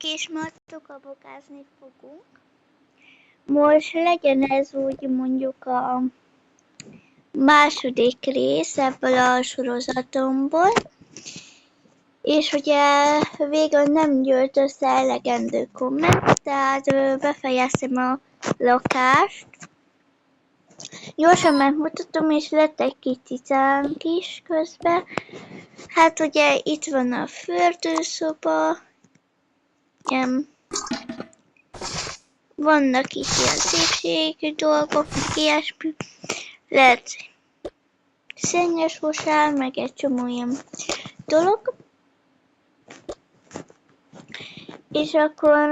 és ma tokabokázni fogunk. Most legyen ez úgy mondjuk a második rész ebből a sorozatomból. És ugye végül nem gyűlt össze elegendő komment, tehát befejeztem a lakást. Gyorsan megmutatom, és lett egy kis cicánk is közben. Hát ugye itt van a fürdőszoba. Vannak itt ilyen szépségi dolgok, meg ilyesmi. Lehet szennyes mosál, meg egy csomó ilyen dolog. És akkor,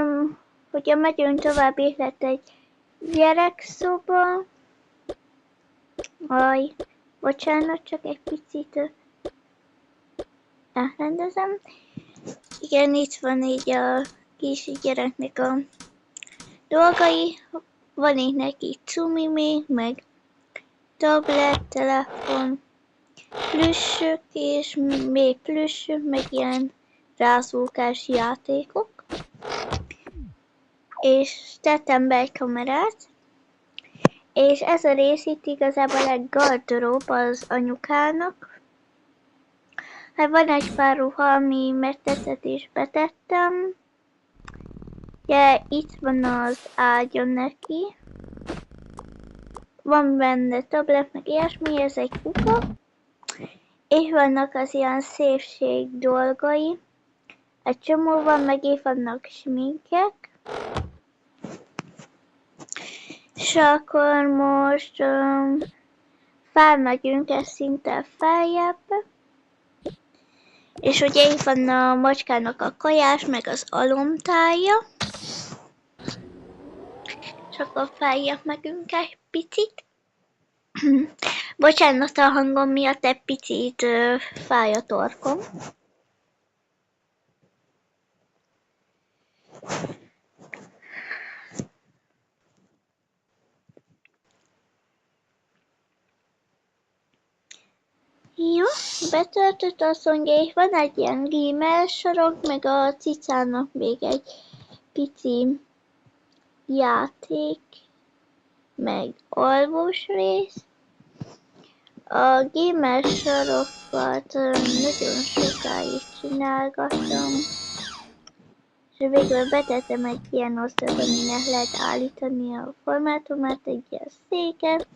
hogyha megyünk tovább, itt lett egy gyerekszoba. Bocsánat, csak egy picit elrendezem. Igen, itt van így a kis gyereknek a dolgai. Van itt neki cumimi, meg tablet, telefon, plüssök, és még plüssök, meg ilyen rázókás játékok. És tettem be egy kamerát. És ez a rész itt igazából egy gardrób az anyukának. Hát van egy pár ruha, ami megtetszett és betettem. Ugye itt van az ágya neki. Van benne tablet, meg ilyesmi, ez egy kuka. És vannak az ilyen szépség dolgai. Egy csomó van, meg itt vannak sminkek. És akkor most felmegyünk egy szinten feljebb. És ugye itt van a macskának a kajás, meg az alomtája. És akkor feljebb megyünk egy picit. Bocsánat a hangom miatt, egy picit fáj a torkom. Jó, betöltött, azt mondja, és van egy ilyen rímel sarok, meg a cicának még egy pici játék, meg alvós rész. A gamer sarokat nagyon sokáig csinálgattam, és végül betettem egy ilyen oszlop, aminek lehet állítani a formátumát, egy ilyen széket.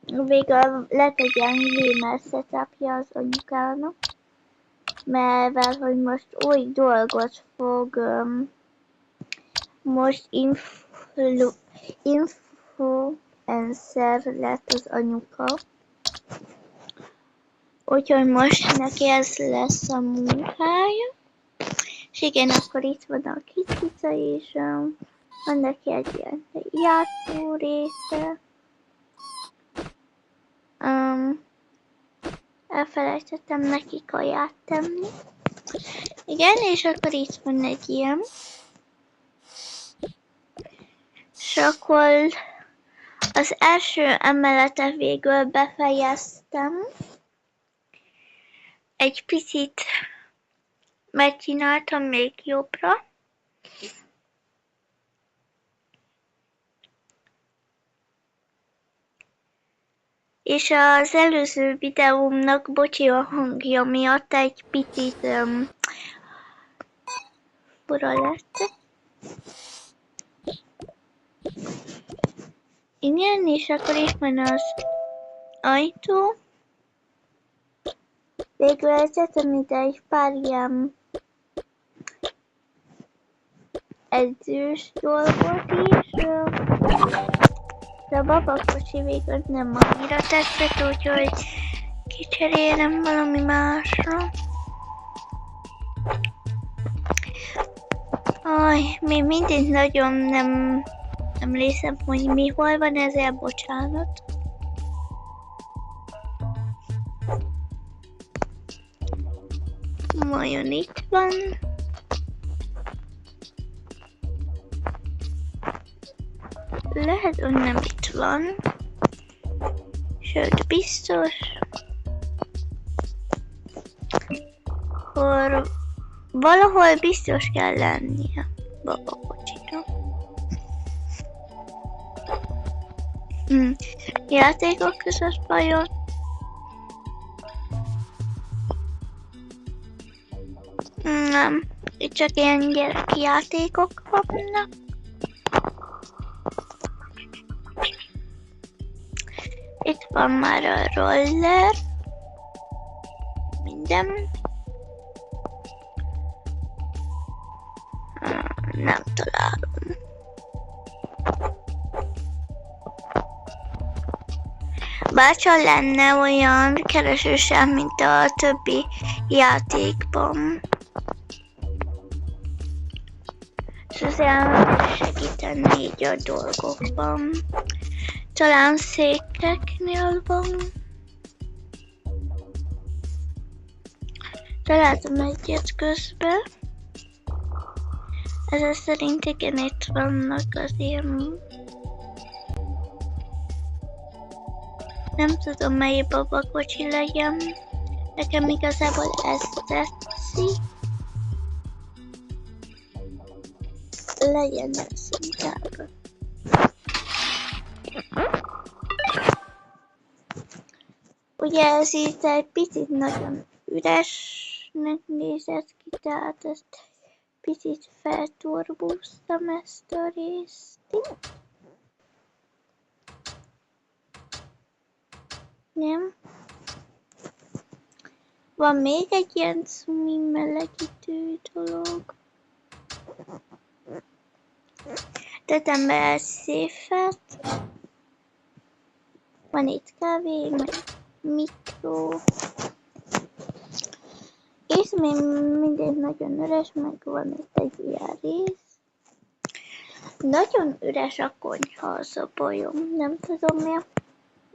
Végül lett egy ilyen gamer setupja az anyukának, mert hogy most új dolgot fog, most influencer lett az anyuka. Úgyhogy most neki ez lesz a munkája. És igen, akkor itt van a kis cica is, van neki egy ilyen játszó része. Elfelejtettem neki kaját tenni. Igen, és akkor itt van egy ilyen. És akkor az első emeletet végül befejeztem. Egy picit megcsináltam még jobbra. És az előző videómnak, bocsi a hangja miatt, egy picit fura lett. Igen, és akkor is van az ajtó. Végül tettem ide egy pár ilyen edzős dolgot is. De a babakocsi végül nem annyira tetszett, úgyhogy kicserélem valami másra. Még mindig nagyon nem emlékszem, hogy mi hol van, ezért bocsánat. Vajon itt van? Lehet, hogy nem itt van. Sőt, biztos. Akkor valahol biztos kell lennie. babakocsira. Játékok között vajon? Nem, itt csak ilyen gyereki játékok vannak. Itt van már a roller. Minden. Nem találom. Bárcsak lenne olyan keresősem, mint a többi játékban. És azért segíteni így a dolgokban. Talán székeknél van. Találtam egyet közben. Ezzel szerint igen, itt vannak az ilyen... Nem tudom, melyik babakocsi legyen. Nekem igazából ez tetszik. Legyen ez inkább. Ugye ez itt egy picit nagyon üresnek nézett ki, tehát ezt picit felturbóztam ezt a részt. Nem? Van még egy ilyen cumi melegítő dolog. Tettem be egy széfet. Van itt kávé, meg mikro. És még mindig nagyon üres, meg van itt egy ilyen rész. Nagyon üres a konyha, az a bajom. Nem tudom miért.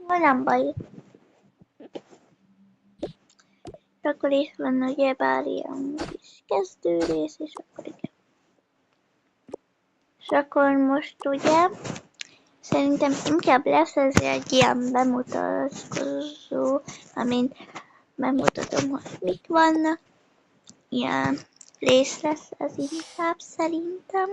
Nem baj. És akkor is van ugyebár ilyen kis kezdőrész, és akkor igen. És akkor most ugye szerintem inkább lesz ez egy ilyen bemutatkozó, amint bemutatom, hogy mik vannak. Ilyen rész lesz ez inkább szerintem.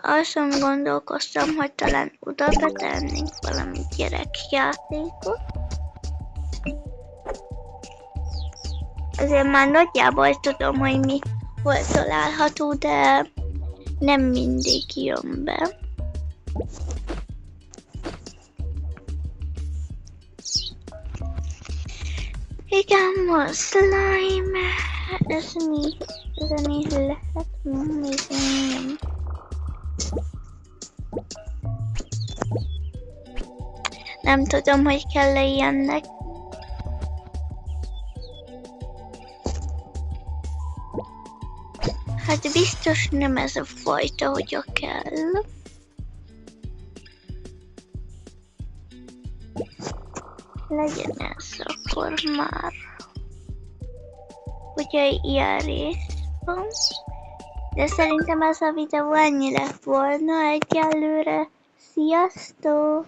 Azon gondolkoztam, hogy talán oda betennénk valami gyerekjátékot. Azért már nagyjából tudom, hogy mi hol található, de nem mindig jön be. Igen, van slime. Ez mi? Ez mi lehet? Nem. Nem tudom, hogy kell-e ilyennek. Hát biztos nem ez a fajta, hogy a kell. Legyen ez akkor már. Ugye ilyen rész van. De szerintem ez a videó ennyi lett volna egyelőre. Sziasztok!